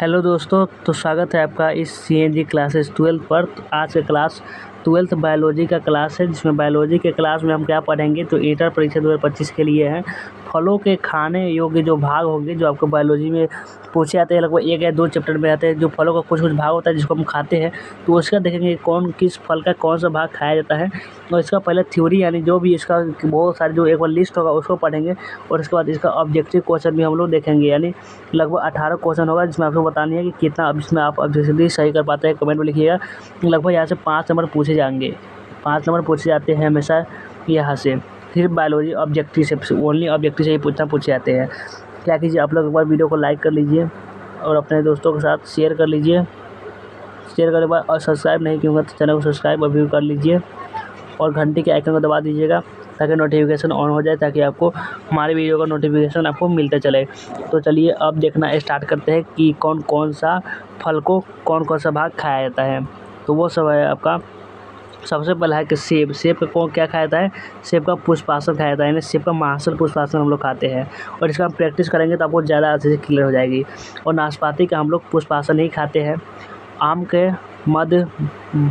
Hello दोस्तों, तो स्वागत है आपका इस सीएनजी क्लासेस 12 पर। तो आज का क्लास 12th बायोलॉजी का क्लास है, जिसमें बायोलॉजी के क्लास में हम क्या पढ़ेंगे तो इंटर परीक्षा 2025 के लिए है फलों के खाने योग्य जो भाग होंगे, जो आपको बायोलॉजी में पूछे जाते हैं। लगभग 1 या 2 चैप्टर में आते हैं। जो फलों का कुछ भाग होता है जिसको हम खाते हैं, तो उसका देखेंगे कौन किस फल का कौन सा भाग खाया जाता है। और इसका पहले थ्योरी यानी जो भी इसका बहुत सारे जो एक बार लिस्ट होगा उसको पढ़ेंगे, और इसके बाद इसका ऑब्जेक्टिव क्वेश्चन भी हम लोग देखेंगे। यानी लगभग 18 क्वेश्चन होगा, जिसमें आपको बतानी है कि कितना अब इसमें आप ऑब्जेक्टिव सही कर पाते हैं। कमेंट में लिखिएगा। लगभग यहाँ से 5 नंबर पूछे जाएंगे, 5 नंबर पूछे जाते हैं हमेशा यहाँ से। फिर बायोलॉजी ऑब्जेक्टिव से, ओनली ऑब्जेक्टिव से ही पूछे जाते हैं। क्या कीजिए, आप लोग एक बार वीडियो को लाइक कर लीजिए और अपने दोस्तों के साथ शेयर कर लीजिए। शेयर करने के बाद और सब्सक्राइब नहीं किया तो चैनल को सब्सक्राइब अभी कर लीजिए, और घंटे के आइकन को दबा दीजिएगा ताकि नोटिफिकेशन ऑन हो जाए, ताकि आपको हमारे वीडियो का नोटिफिकेशन आपको मिलता चले। तो चलिए अब देखना स्टार्ट करते हैं कि कौन कौन सा फल को कौन कौन सा भाग खाया जाता है। तो वो सब है आपका। सबसे पहला है कि सेब। सेब का कौन क्या खाया जाता है? सेब का पुष्पासन खाया जाता है, यानी सेब का महासल पुष्पासन हम लोग खाते हैं, और इसका हम प्रैक्टिस करेंगे तो आपको ज़्यादा अच्छे से क्लियर हो जाएगी। और नाशपाती का हम लोग पुष्पासन ही खाते हैं। आम के मध्य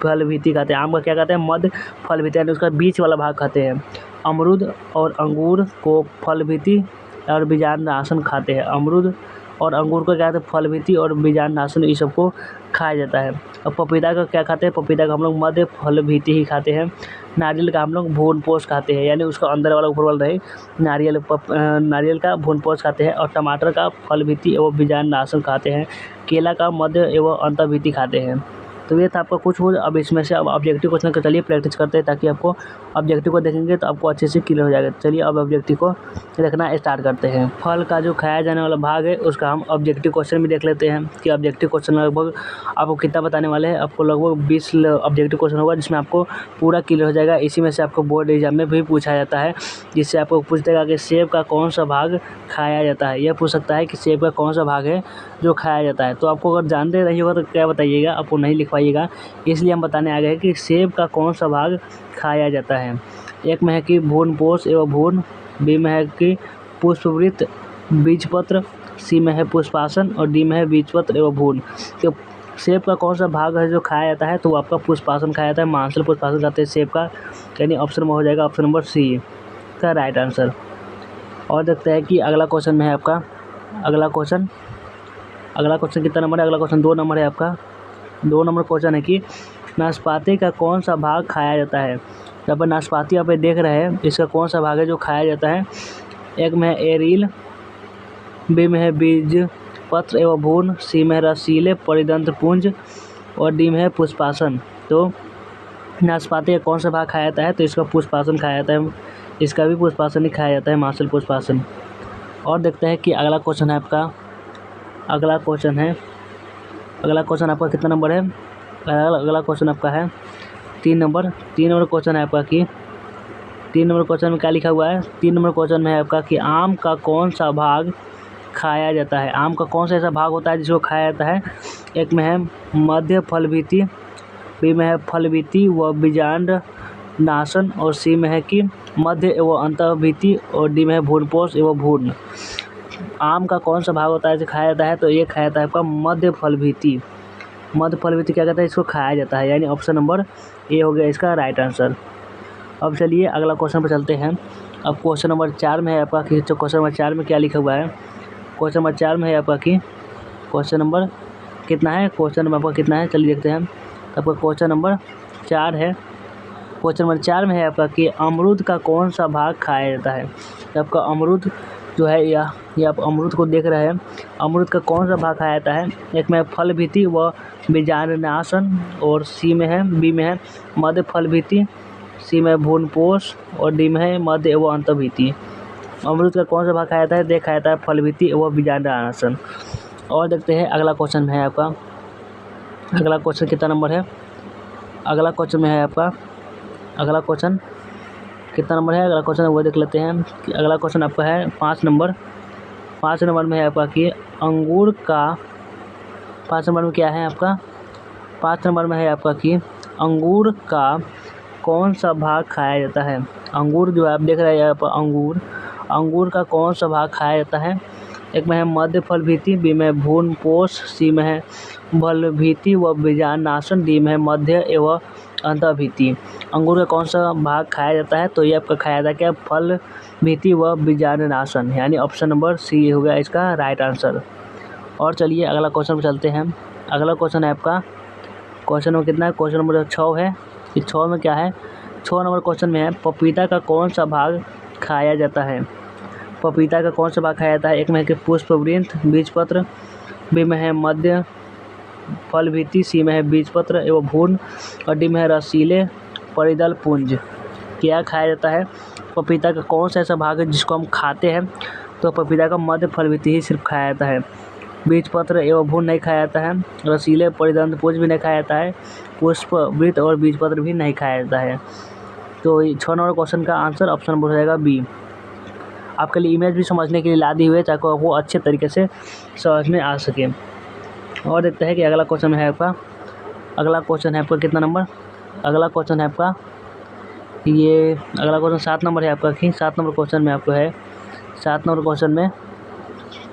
फल भीति खाते हैं। आम का क्या खाते हैं? मध्य फल भीति, यानी उसका बीच वाला भाग खाते हैं। अमरूद और अंगूर को फल भीति और बीजांडासन खाते हैं। अमरूद और अंगूर को क्या कहते हैं? फल भीति और बीजांडासन, ये सबको खाया जाता है। और पपीता का क्या खाते हैं? पपीता का हम लोग मध्य फल भीति ही खाते हैं। नारियल का हम लोग भून पोष खाते हैं, यानी उसका अंदर वाला ऊपर वाला रहे। नारियल का भून पोष खाते हैं। और टमाटर का फल भीति एवं बीजांडासन खाते हैं। केला का मध्य एवं अंतर्भीति खाते हैं। तो ये था आपका कुछ। अब इसमें से अब ऑब्जेक्टिव क्वेश्चन का चलिए प्रैक्टिस करते हैं, ताकि आपको ऑब्जेक्टिव को देखेंगे तो आपको अच्छे से क्लियर हो जाएगा। चलिए अब ऑब्जेक्टिव को देखना स्टार्ट करते हैं। फल का जो खाया जाने वाला भाग है उसका हम ऑब्जेक्टिव क्वेश्चन भी देख लेते हैं कि ऑब्जेक्टिव क्वेश्चन लगभग आपको कितना बताने वाले हैं। आपको लगभग 20 ऑब्जेक्टिव क्वेश्चन होगा, जिसमें आपको पूरा क्लियर हो जाएगा। इसी में से आपको बोर्ड एग्जाम में भी पूछा जाता है, जिससे आपको पूछ देगा कि सेब का कौन सा भाग खाया जाता है। यह पूछ सकता है कि सेब का कौन सा भाग है जो खाया जाता है। तो आपको अगर जानते नहीं होगा तो क्या बताइएगा, आपको नहीं लिख पाइएगा, इसलिए हम बताने आ गए कि सेब का कौन सा भाग खाया जाता है। एक में है कि भून पोष एवं भून, बी में है कि पुष्पवृत्त बीजपत्र, सी में है पुष्पासन, और डी में है बीजपत्र एवं भून। तो सेब का कौन सा भाग है जो खाया जाता है? तो आपका पुष्पासन खाया जाता है। मांसल पुष्पासन खाते हैं सेब का, यानी ऑप्शन में हो जाएगा ऑप्शन नंबर सी का राइट आंसर। और देखते हैं कि अगला क्वेश्चन में है आपका। अगला क्वेश्चन कितना नंबर है? अगला क्वेश्चन 2 नंबर है आपका। 2 नंबर क्वेश्चन है कि नाशपाती का कौन सा भाग खाया जाता है? यहाँ पर नाशपाती आप देख रहे हैं, इसका कौन सा भाग है जो खाया जाता है? एक में है एरील, बी में है बीज पत्र एवं भून, सी में है रसीले परिदंत्र पुंज, और डी में है पुष्पासन। तो नाशपाती का कौन सा भाग खाया जाता है? तो इसका पुष्पासन खाया जाता है। इसका भी पुष्पासन ही खाया जाता है, मांसल पुष्पासन। और देखते हैं कि अगला क्वेश्चन है आपका। अगला क्वेश्चन आपका कितना नंबर है? अगला क्वेश्चन आपका है 3 नंबर। 3 नंबर क्वेश्चन है आपका कि 3 नंबर क्वेश्चन में क्या लिखा हुआ है? 3 नंबर क्वेश्चन में है आपका कि आम का कौन सा भाग खाया जाता है? आम का कौन सा ऐसा भाग होता है जिसको खाया जाता है? एक में है मध्य फल भीति, बी में है फल भीति व बीजांड नाशन, और सी में है कि मध्य एवं अंतर्भीति, और डी में है भूनपोष एवं भून। आम का कौन सा भाग होता है जो खाया जाता है? तो ये खाया जाता है आपका मध्य फल भीति। मध्य फल भीति क्या कहता है? इसको खाया जाता है, यानी ऑप्शन नंबर ए हो गया इसका राइट आंसर। अब चलिए अगला क्वेश्चन पर चलते हैं। अब क्वेश्चन नंबर 4 में है आपका कि क्वेश्चन नंबर 4 में क्या लिखा हुआ है? क्वेश्चन नंबर 4 में है आपका कि क्वेश्चन नंबर कितना है? क्वेश्चन नंबर आपका कितना है? चलिए देखते हैं। आपका क्वेश्चन नंबर 4 है। क्वेश्चन नंबर 4 में है आपका कि अमरूद का कौन सा भाग खाया जाता है? आपका अमरूद जो है, ये आप अमरूद को देख रहे हैं। अमरूद का कौन सा भाग खाया जाता है? एक में फल भीति व बीजांडासन, और बी में है मध्य फल भीति, सी में भून पोष, और डी में है मध्य एवं अंतर्भीति। अमरूद का कौन सा भाग खाया जाता है? खाया जाता है फल भीति एवं बीजांडासन। और देखते हैं अगला क्वेश्चन में है आपका। अगला क्वेश्चन कितना नंबर है? अगला क्वेश्चन में है आपका। अगला क्वेश्चन कितना नंबर है? अगला क्वेश्चन वो देख लेते हैं कि अगला क्वेश्चन आपका है 5 नंबर। 5 नंबर में है आपका कि अंगूर का 5 नंबर में क्या है आपका? 5 नंबर में है आपका कि अंगूर का कौन सा भाग खाया जाता है? अंगूर जो आप देख रहे हैं यहाँ पर, अंगूर का कौन सा भाग खाया जाता है? एक में है मध्य फल भीति, बी में है भ्रूण पोष, सी में है फल भीति व बीजांडासन, डी में है मध्य एवं अंतःभीति। अंगूर का कौन सा भाग खाया जाता है? तो ये आपका खाया जाता है फल भीति व बीजांडासन, यानी ऑप्शन नंबर सी हो गया इसका राइट आंसर। और चलिए अगला क्वेश्चन पर चलते हैं। अगला क्वेश्चन है आपका क्वेश्चन नंबर कितना है? क्वेश्चन नंबर 6 है। इस 6 में क्या है? 6 नंबर क्वेश्चन में है पपीता का कौन सा भाग खाया जाता है? पपीता का कौन सा भाग खाया जाता है? एक में है कि पुष्पवृंत, बीजपत्र, बी में है मध्य फल भीति, सी में है बीजपत्र एवं भ्रूण और डी में है रसीले परिदल पुंज। क्या खाया जाता है? पपीता का कौन सा ऐसा भाग है जिसको हम खाते हैं? तो पपीता का मध्य फल भीति ही सिर्फ खाया जाता है, बीजपत्र एवं भ्रूण नहीं खाया जाता है, रसीले परिदल पुंज भी नहीं खाया जाता है, पुष्पवृंत और बीजपत्र भी नहीं खाया जाता है। तो 6 नंबर क्वेश्चन का आंसर ऑप्शन नंबर हो जाएगा बी। आपके लिए इमेज भी समझने के लिए ला दी हुई है ताकि वो अच्छे तरीके से समझ में आ सके। और देखते हैं कि अगला क्वेश्चन है आपका कितना नंबर? अगला क्वेश्चन है आपका ये अगला क्वेश्चन 7 नंबर है आपका कि 7 नंबर क्वेश्चन में आपको है 7 नंबर क्वेश्चन में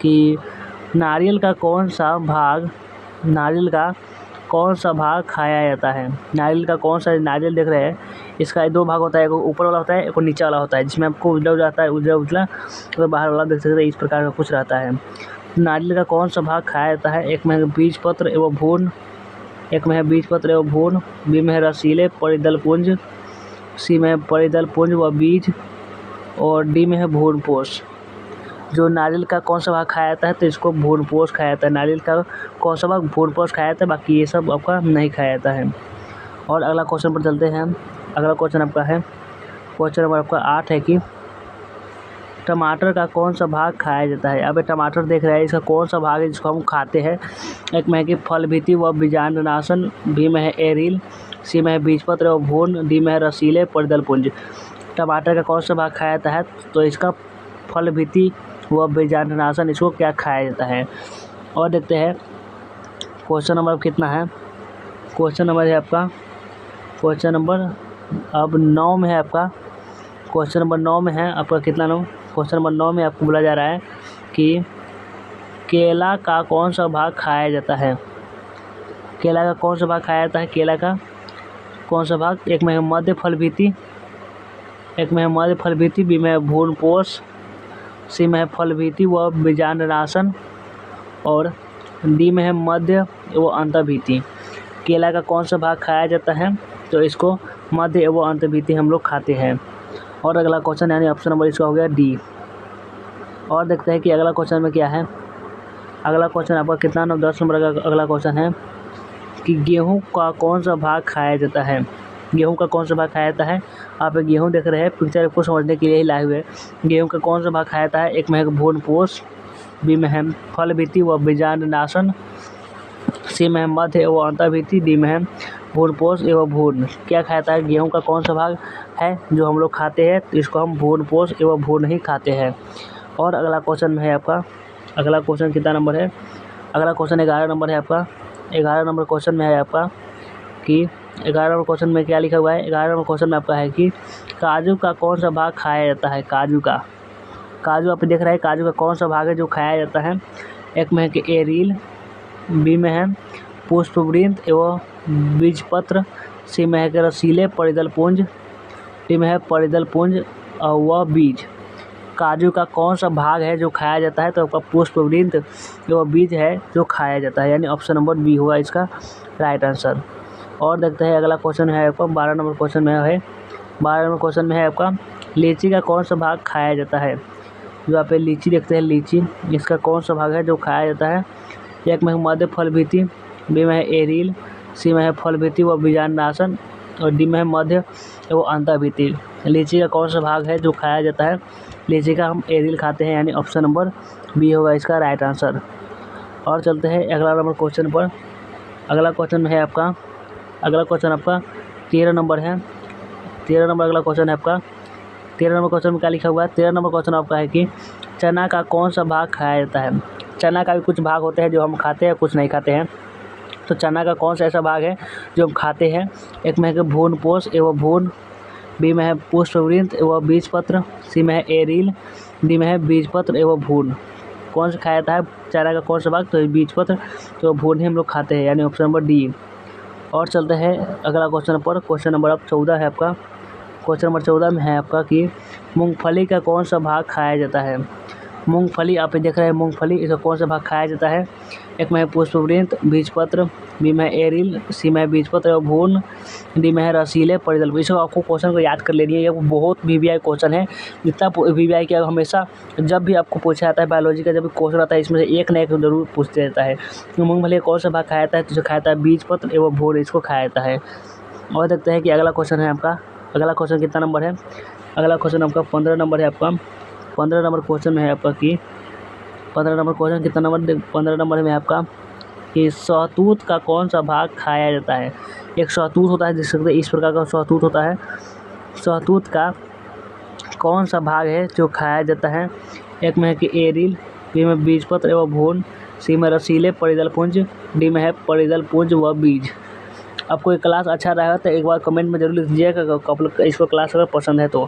कि नारियल का कौन सा भाग खाया जाता है? नारियल का कौन सा, नारियल देख रहे हैं इसका 2 भाग होता है, एक ऊपर वाला होता है एक नीचे वाला होता है, जिसमें आपको उजला जाता है उजला तो बाहर वाला देख सकते हैं इस प्रकार का कुछ रहता है। नारियल का कौन सा भाग खाया जाता है? एक में है बीजपत्र एवं भ्रूण, बी में है रसीले परिदल पुंज, सी में है परिदल पुंज व बीज और डी में है भ्रूण पोष। जो नारियल का कौन सा भाग खाया जाता है? तो इसको भ्रूण पोष खाया जाता है। नारियल का कौन सा भाग भ्रूण पोष खाया जाता है, बाकी ये सब आपका नहीं खाया जाता है। और अगला क्वेश्चन पर चलते हैं। अगला क्वेश्चन आपका है क्वेश्चन नंबर आपका 8 है कि टमाटर का कौन सा भाग खाया जाता है? अब टमाटर देख रहे हैं इसका कौन सा भाग है जिसको हम खाते हैं? एक में है कि फल भीति व बीजांडासन, बी में है एरिल, सी में है बीजपत्र और भ्रूण, डी में है रसीले परिदल पुंज। टमाटर का कौन सा भाग खाया जाता है? तो इसका फल भीति व बीजांडासन, इसको क्या खाया जाता है? और देखते हैं क्वेश्चन नंबर कितना है। क्वेश्चन नंबर है आपका क्वेश्चन नंबर अब 9 में है आपका। क्वेश्चन नंबर 9 में है आपका कितना नो? क्वेश्चन नंबर 9 में आपको बोला जा रहा है कि केला का कौन सा भाग खाया जाता है? केला का कौन सा भाग खाया जाता है? केला का कौन सा भाग? एक में है मध्य फल भीति, बी में है भ्रूण पोष, सी में है फल भीति व बीजांडासन और डी में है मध्य एवं अंतःभीति। केला का कौन सा भाग खाया जाता है? तो इसको मध्य एवं अंतःभीति हम लोग खाते हैं। और अगला क्वेश्चन यानी ऑप्शन नंबर इसका हो गया डी। और देखते हैं कि अगला क्वेश्चन में क्या है। अगला क्वेश्चन आपका कितना नंबर? 10 नंबर का अगला क्वेश्चन है कि गेहूं का कौन सा भाग खाया जाता है? गेहूं का कौन सा भाग खाया जाता है? आप गेहूं देख रहे हैं, पिक्चर को समझने के लिए ही लाए हुए। गेहूं का कौन सा भाग खाया जाता है? एक में है भ्रूण पोष, बी में है फल भीति व बीजांडासन, सी में है मध्य एवं अंतःभीति, डी में है भ्रूण पोष एवं भ्रूण। क्या खाया जाता है? गेहूं का कौन सा भाग है जो हम लोग खाते हैं? तो इसको हम भ्रूण पोष एवं भ्रूण ही खाते हैं। और अगला क्वेश्चन में है आपका अगला क्वेश्चन कितना नंबर है? अगला क्वेश्चन 11 नंबर है आपका। 11 नंबर क्वेश्चन में है आपका कि 11 नंबर क्वेश्चन में क्या लिखा हुआ है? 11 नंबर क्वेश्चन में आपका है कि काजू का कौन सा भाग खाया जाता है? काजू आप देख रहे हैं, काजू का कौन सा भाग है जो खाया जाता है? एक में है कि एरिल, बी में है पुष्पवृंत एवं बीजपत्र, सी में है कि रसीले परिदल पुंज, डी में है परिदल पुंज और वह बीज। काजू का कौन सा भाग है जो खाया जाता है? तो आपका पुष्पवृंत एवं बीज है जो खाया जाता है, यानी ऑप्शन नंबर बी हुआ इसका राइट आंसर। और देखते हैं अगला क्वेश्चन है आपका 12 नंबर क्वेश्चन में है। 12 नंबर क्वेश्चन में है आपका लीची का कौन सा भाग खाया जाता है? जो आप लीची देखते हैं, लीची इसका कौन सा भाग है जो खाया जाता है? एक में है मध्य फल भीति, बी में है एरिल, सी में है फल भीति व बीजांडासन और डी में है मध्य एवं अंतःभीति। लीची का कौन सा भाग है जो खाया जाता है? लीची का हम एरिल खाते हैं, यानी ऑप्शन नंबर बी होगा इसका राइट आंसर। और चलते हैं अगला नंबर क्वेश्चन पर। अगला क्वेश्चन में है आपका 13 नंबर है। 13 नंबर अगला क्वेश्चन है आपका। 13 नंबर क्वेश्चन में क्या लिखा हुआ है? 13 नंबर क्वेश्चन आपका है कि चना का कौन सा भाग खाया जाता है? चना का भी कुछ भाग होते हैं जो हम खाते हैं, कुछ नहीं खाते हैं। तो चना का कौन सा ऐसा भाग है जो हम खाते हैं? एक में है कि भ्रूण पोष एवं भ्रूण, बी में है पुष्पवृंत एवं बीजपत्र, सी में है एरिल, डी में है बीजपत्र एवं भ्रूण। कौन सा खाया जाता है चारा का कौन सा भाग, तो बीज पत्र तो भून ही हम लोग खाते हैं, यानी ऑप्शन नंबर डी। और चलते हैं अगला क्वेश्चन पर। क्वेश्चन नंबर अब 14 है आपका। क्वेश्चन नंबर 14 में है आपका कि मूंगफली का कौन सा भाग खाया जाता है। मूंगफली आप देख रहे हैं, मूंगफली इसका कौन सा भाग खाया जाता है। एक में है पुष्पवृंत, बीजपत्र, बी में है एरिल, सी में है बीजपत्र और भून, डी में है रसीले परिदल। इसको आपको क्वेश्चन को याद कर लेनी है, ये बहुत वीवीआई क्वेश्चन है। जितना वीवीआई के हमेशा जब भी आपको पूछा जाता है बायोलॉजी का, जब भी क्वेश्चन आता है इसमें से एक न एक जरूर पूछते रहता है। तो मूंगफली का कौन सा भाग खाया जाता है, तो खाया जाता है बीजपत्र एवं भून, इसको खाया जाता है। और देखते हैं कि अगला क्वेश्चन है आपका। अगला क्वेश्चन कितना नंबर है, अगला क्वेश्चन आपका 15 नंबर है आपका। 15 नंबर क्वेश्चन में है आपका कि 15 नंबर क्वेश्चन कितना नंबर, 15 नंबर में आपका कि शहतूत का कौन सा भाग खाया जाता है। एक शहतूत होता है जिससे इस प्रकार का शहतूत होता है। शहतूत का कौन सा भाग है जो खाया जाता है। एक में है कि एरिल, बी में बीजपत्र एवं भून, सी में रसीले परिदल पुंज, डी में है परिदल पुंज व बीज। आपको ये क्लास अच्छा रहेगा तो एक बार कमेंट में जरूर लिख दीजिएगा इसको क्लास अगर पसंद है तो।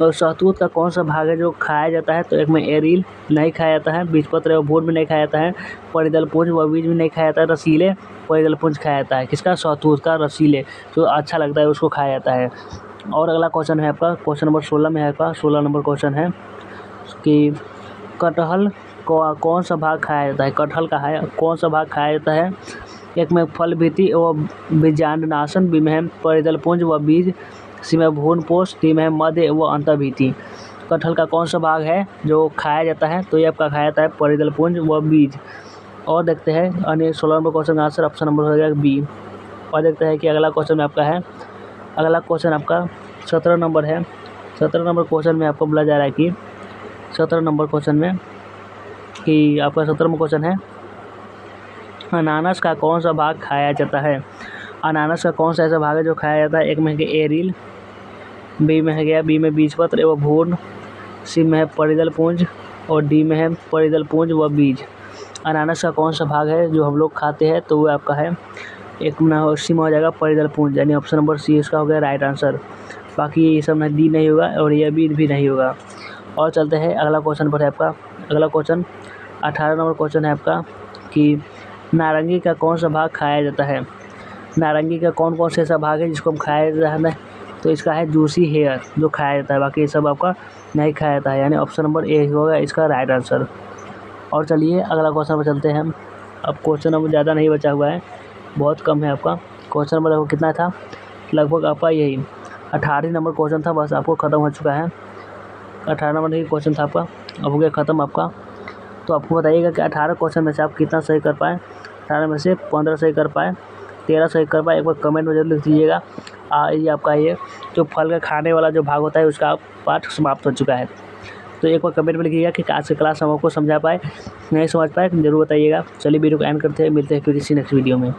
और शहतूत का कौन सा भाग है जो खाया जाता है, तो एक में एरिल नहीं खाया जाता है, बीजपत्र एवं भून भी नहीं खाया जाता है, परिदल पुंज व बीज भी नहीं खाया जाता है, रसीले परिदल पुंज खाया जाता है। किसका, शहतूत का, रसीले जो अच्छा लगता है उसको खाया जाता है। और अगला क्वेश्चन है आपका, क्वेश्चन नंबर 16 में है आपका। 16 नंबर क्वेश्चन है कि कटहल को कौन सा भाग खाया जाता है। कटहल का है कौन सा भाग खाया जाता है। एक में फल भीति एवं बीजांडनाशन, बी में है परिदल पुंज व बीज, सी में भ्रूण पोष, डी में है मध्य व अंतर्भीति। कटहल का कौन सा भाग है जो खाया जाता है, तो ये आपका खाया जाता है परिदल पुंज व बीज। और देखते हैं अन्य 16 नंबर क्वेश्चन का आंसर ऑप्शन नंबर हो जाएगा बी। और देखते हैं कि अगला क्वेश्चन आपका है। अगला क्वेश्चन आपका 17 नंबर है। 17 नंबर क्वेश्चन में आपको बोला जा रहा है कि 17 नंबर क्वेश्चन में कि आपका 17वां क्वेश्चन है अनानास का कौन सा भाग खाया जाता है। अनानास का कौन सा ऐसा भाग है जो खाया जाता है। एक में है कि एरिल, बी में है गया बी में बीजपत्र एवं भून, सी में है परिदल पुंज और डी में है परिदल पुंज व बीज। अनानास का कौन सा भाग है जो हम लोग खाते हैं, तो वो आपका है एक में सी में हो जाएगा परिदल पुंज, यानी ऑप्शन नंबर सी इसका हो गया राइट आंसर। बाकी ये सब में डी नहीं होगा और ये बी भी नहीं होगा। और चलते हैं अगला क्वेश्चन पर है आपका। अगला क्वेश्चन 18 नंबर क्वेश्चन है आपका कि नारंगी का कौन सा भाग खाया जाता है। नारंगी का कौन कौन से ऐसा भाग है जिसको हम खाया जाता है, तो इसका है जूसी हेयर जो खाया जाता है, बाकी ये सब आपका नहीं खाया जाता है, यानी ऑप्शन नंबर ए होगा इसका राइट आंसर। और चलिए अगला क्वेश्चन पर चलते हैं हम। अब क्वेश्चन नंबर ज़्यादा नहीं बचा हुआ है, बहुत कम है आपका। क्वेश्चन नंबर आपको कितना था, लगभग आपका यही 18 नंबर क्वेश्चन था, बस आपको ख़त्म हो चुका है। 18 नंबर ही क्वेश्चन था आपका, अब हो गया ख़त्म आपका। तो आपको बताइएगा कि 18 क्वेश्चन में से आप कितना सही कर पाए। 18 में से 15 सही कर पाए, 13 सही कर पाए, एक बार कमेंट में जरूर लिख दीजिएगा। ये आपका ये जो फल का खाने वाला जो भाग होता है उसका पाठ समाप्त हो चुका है। तो एक बार कमेंट में लिखिएगा कि आज की क्लास हम आपको समझा पाए, नहीं समझ पाए जरूर बताइएगा। चलिए वीडियो को एंड करते हैं, मिलते हैं किसी नेक्स्ट वीडियो में।